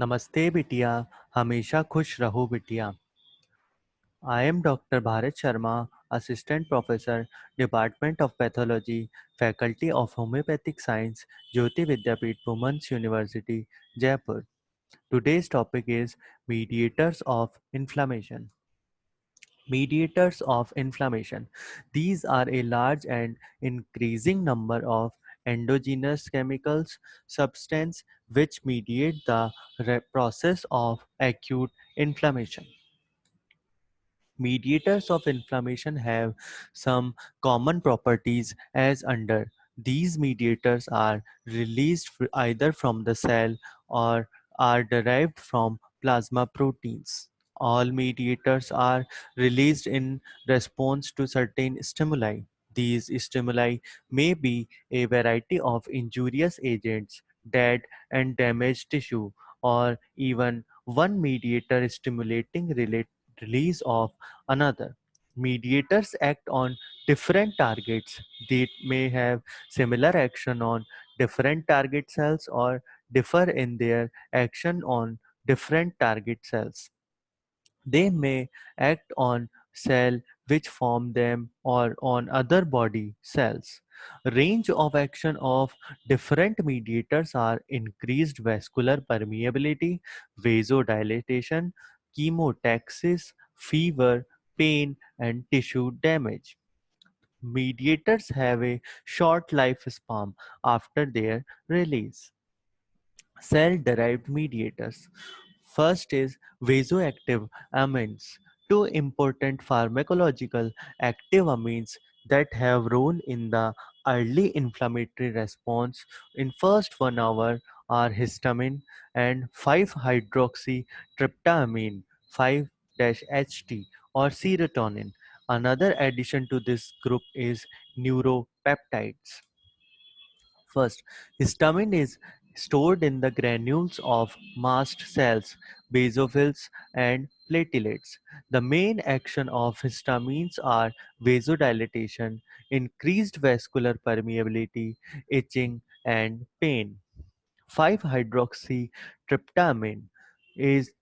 नमस्ते बिटिया, हमेशा खुश रहो बिटिया। I am Dr. Bharat Sharma, Assistant Professor, Department of Pathology, Faculty of Homeopathic Science, Jyoti Vidyapeeth Women's University, Jaipur. Today's topic is mediators of inflammation. Mediators of inflammation. These are a large and increasing number of endogenous chemicals, substance which mediate the process of acute inflammation. Mediators of inflammation have some common properties as under. These mediators are released either from the cell or are derived from plasma proteins. All mediators are released in response to certain stimuli. These stimuli may be a variety of injurious agents, dead and damaged tissue, or even one mediator stimulating release of another. Mediators act on different targets. They may have similar action on different target cells or differ in their action on different target cells. They may act on cell which form them or on other body cells. Range of action of different mediators are increased vascular permeability, vasodilatation, chemotaxis, fever, pain, and tissue damage. Mediators have a short lifespan after their release. Cell-derived mediators. First is vasoactive amines, two important pharmacological active amines that have role in the early inflammatory response in first 1 hour are histamine and 5-hydroxytryptamine 5-HT or serotonin. Another addition to this group is neuropeptides. First, histamine is stored in the granules of mast cells, basophils, and platelets. The main action of histamines are vasodilatation, increased vascular permeability, itching, and pain. 5-hydroxytryptamine is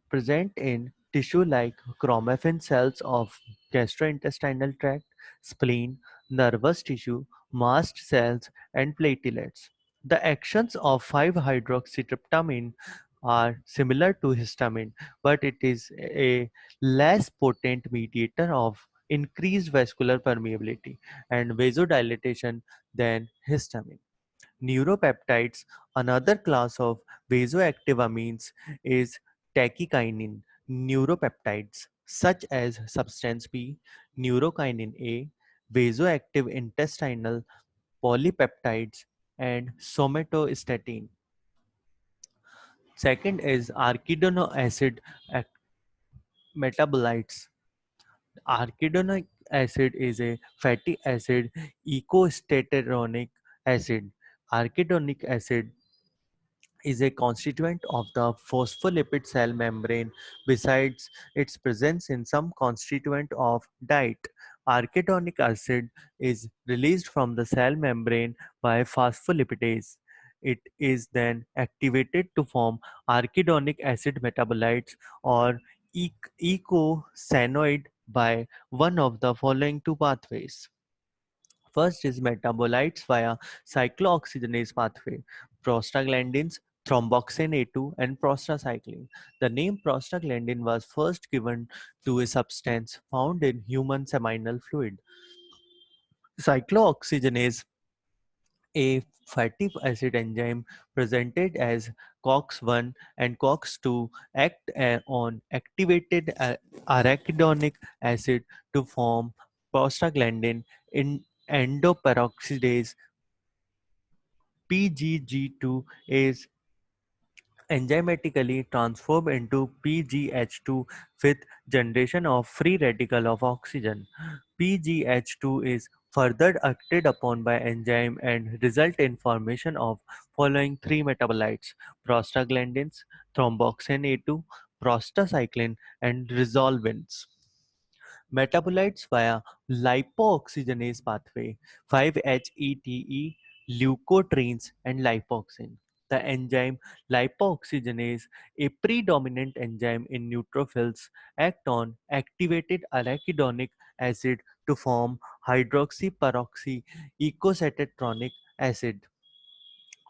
present in tissue like chromaffin cells of gastrointestinal tract, spleen, nervous tissue, mast cells, and platelets. The actions of 5-hydroxytryptamine are similar to histamine, but it is a less potent mediator of increased vascular permeability and vasodilatation than histamine. Neuropeptides, another class of vasoactive amines, is tachykinin neuropeptides such as substance P, neurokinin A, vasoactive intestinal polypeptides, and somatostatin. Second is arachidonic acid metabolites. Arachidonic acid is a fatty acid ecostateronic acid. Arachidonic acid is a constituent of the phospholipid cell membrane besides its presence in some constituent of diet. Arachidonic acid is released from the cell membrane by phospholipidase. It is then activated to form arachidonic acid metabolites or eicosanoid by one of the following two pathways. First is metabolites via cyclooxygenase pathway, prostaglandins, thromboxane A2, and prostacyclin. The name prostaglandin was first given to a substance found in human seminal fluid. Cyclooxygenase, a fatty acid enzyme presented as COX-1 and COX-2, act on activated arachidonic acid to form prostaglandin in endoperoxidase. PGG2 is enzymatically transformed into PGH2 with generation of free radical of oxygen. PGH2 is further acted upon by enzyme and result in formation of following three metabolites: prostaglandins, thromboxane A2, prostacyclin, and resolvins. Metabolites via lipooxygenase pathway, 5-HETE, leukotrienes, and lipoxin. The enzyme lipoxygenase, a predominant enzyme in neutrophils, act on activated arachidonic acid to form hydroxyperoxy eicosapentaenoic acid,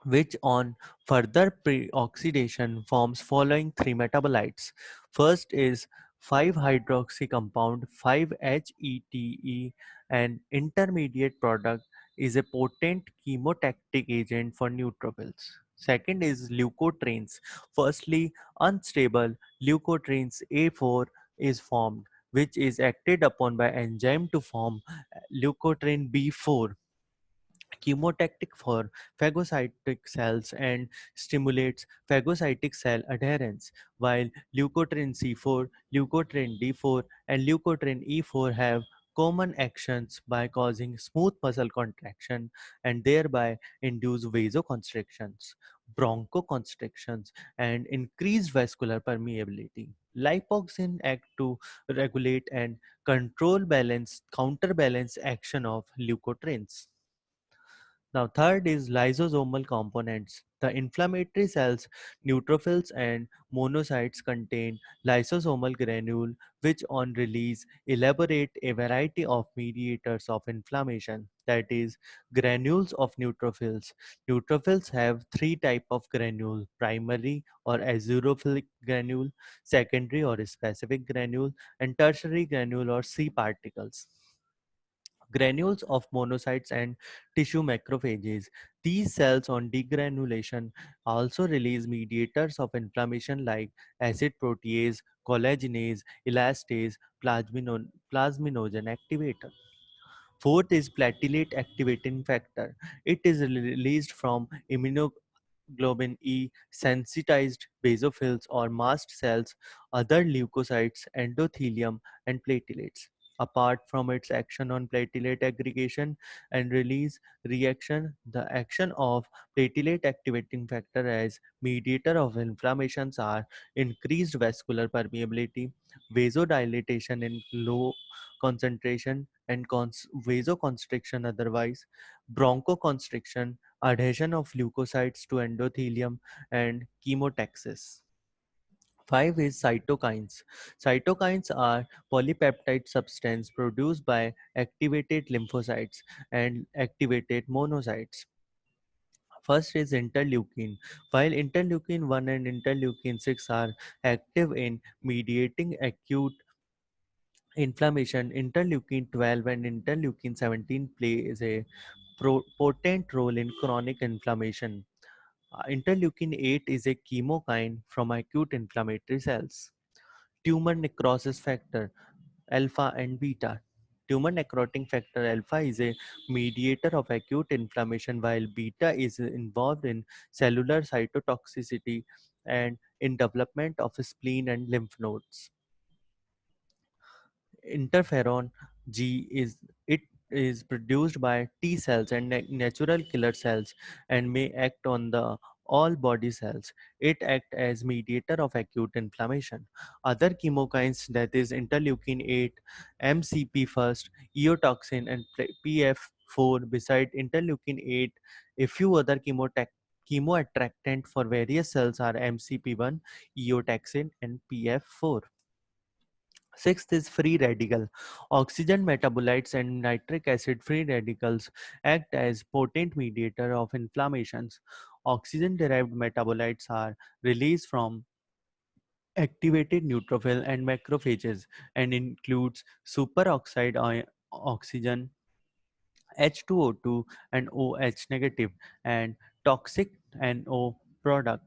which on further pre-oxidation forms following three metabolites. First is 5-hydroxy compound 5-HETE, an intermediate product, is a potent chemotactic agent for neutrophils. Second is leukotrienes. Firstly, unstable leukotrienes A4 is formed, which is acted upon by enzyme to form leukotriene B4, chemotactic for phagocytic cells and stimulates phagocytic cell adherence, while leukotriene C4, leukotriene D4, and leukotriene E4 have common actions by causing smooth muscle contraction and thereby induce vasoconstrictions, bronchoconstrictions, and increased vascular permeability. Lipoxin act to regulate and counterbalance action of leukotrienes. Now, third is lysosomal components. The inflammatory cells, neutrophils, and monocytes contain lysosomal granule, which, on release, elaborate a variety of mediators of inflammation. That is, granules of neutrophils. Neutrophils have three types of granule: primary or eosinophilic granule, secondary or specific granule, and tertiary granule or C particles. Granules of monocytes and tissue macrophages. These cells on degranulation also release mediators of inflammation like acid protease, collagenase, elastase, plasminogen activator. Fourth is platelet activating factor. It is released from immunoglobulin E, sensitized basophils or mast cells, other leukocytes, endothelium, and platelets. Apart from its action on platelet aggregation and release reaction, the action of platelet activating factor as mediator of inflammations are increased vascular permeability, vasodilatation in low concentration, and vasoconstriction otherwise, bronchoconstriction, adhesion of leukocytes to endothelium, and chemotaxis. 5 is cytokines. Cytokines are polypeptide substance produced by activated lymphocytes and activated monocytes. First is interleukin. While interleukin 1 and interleukin 6 are active in mediating acute inflammation, interleukin 12 and interleukin 17 plays a potent role in chronic inflammation. Interleukin 8 is a chemokine from acute inflammatory cells. Tumor necrosis factor alpha and beta. Tumor necrotic factor alpha is a mediator of acute inflammation, while beta is involved in cellular cytotoxicity and in development of spleen and lymph nodes. Interferon G is produced by T cells and natural killer cells and may act on the all body cells. It acts as mediator of acute inflammation. Other chemokines, that is interleukin 8, MCP first, eotoxin, and PF4 beside interleukin 8. A few other chemoattractant for various cells are MCP1, eotaxin, and PF4. Sixth is free radical. Oxygen metabolites and nitric acid free radicals act as potent mediator of inflammations. Oxygen derived metabolites are released from activated neutrophil and macrophages and includes superoxide oxygen, H2O2 and OH negative, and toxic NO product.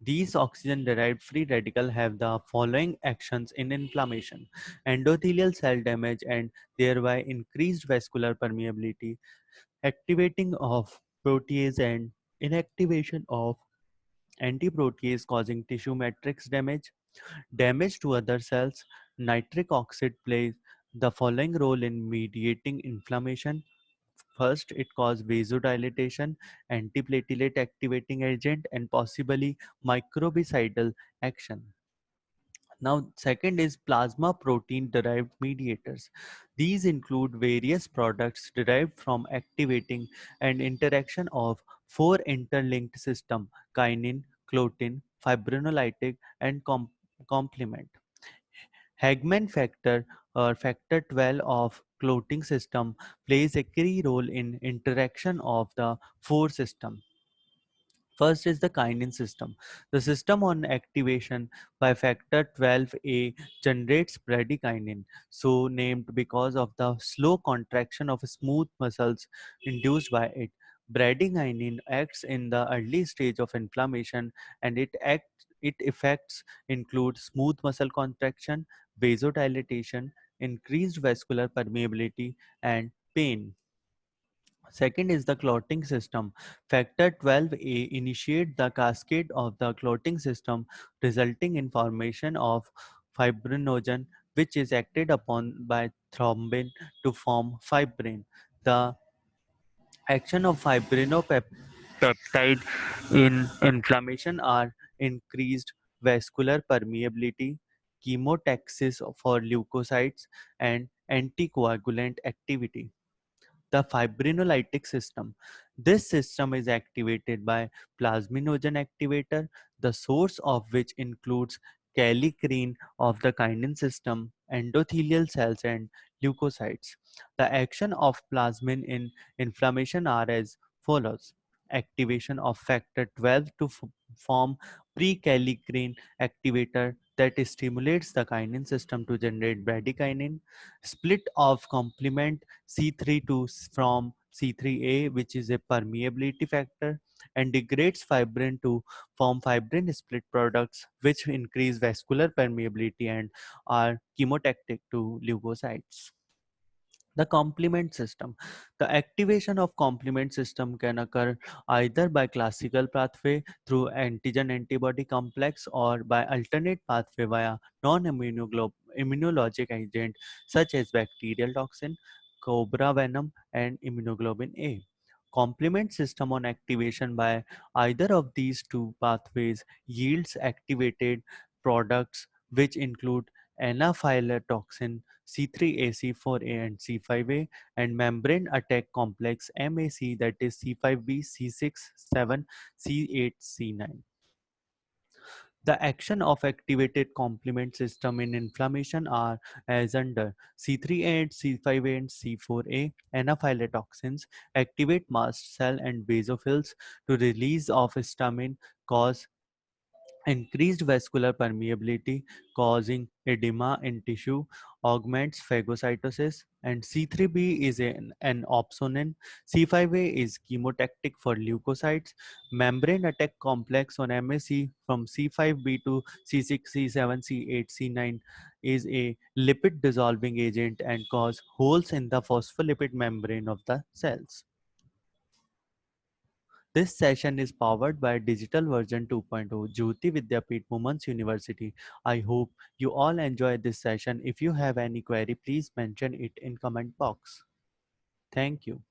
These oxygen-derived free radicals have the following actions in inflammation: endothelial cell damage and thereby increased vascular permeability, activating of protease and inactivation of antiprotease causing tissue matrix damage, damage to other cells. Nitric oxide plays the following role in mediating inflammation. First, it causes vasodilatation, antiplatelet activating agent, and possibly microbicidal action. Now, second is plasma protein derived mediators. These include various products derived from activating and interaction of four interlinked system: kinin, clotin, fibrinolytic, and complement. Hagman factor or factor 12 of clotting system plays a key role in interaction of the four system. First is the kinin system. The system on activation by factor 12A generates bradykinin, so named because of the slow contraction of smooth muscles induced by it. Bradykinin acts in the early stage of inflammation, and its effects include smooth muscle contraction, vasodilatation, increased vascular permeability, and pain. Second is the clotting system. Factor 12A initiate the cascade of the clotting system, resulting in formation of fibrinogen, which is acted upon by thrombin to form fibrin. The action of peptide in inflammation are increased vascular permeability, chemotaxis for leukocytes, and anticoagulant activity. The fibrinolytic system. This system is activated by plasminogen activator, the source of which includes kallikrein of the kinin system, endothelial cells, and leukocytes. The action of plasmin in inflammation are as follows: activation of factor 12 to form prekallikrein activator that stimulates the kinin system to generate bradykinin, split of complement C3 to from C3A, which is a permeability factor, and degrades fibrin to form fibrin split products, which increase vascular permeability and are chemotactic to leukocytes. The complement system. The activation of complement system can occur either by classical pathway through antigen antibody complex or by alternate pathway via non-immunologic agent such as bacterial toxin, cobra venom, and immunoglobulin A. Complement system on activation by either of these two pathways yields activated products which include anaphylatoxin, C3A, C4A, and C5A, and membrane attack complex MAC, that is C5B, C6, 7, C8, C9. The action of activated complement system in inflammation are as under: C3A and C5A and C4A anaphylatoxins activate mast cell and basophils to release of histamine, cause increased vascular permeability, causing edema in tissue, augments phagocytosis, and C3b is an opsonin. C5a is chemotactic for leukocytes. Membrane attack complex on MAC from C5b to C6, C7, C8, C9 is a lipid dissolving agent and cause holes in the phospholipid membrane of the cells. This session is powered by Digital Version 2.0 Jyoti Vidyapeeth Women's University. I hope you all enjoy this session. If you have any query, please mention it in comment box. Thank you.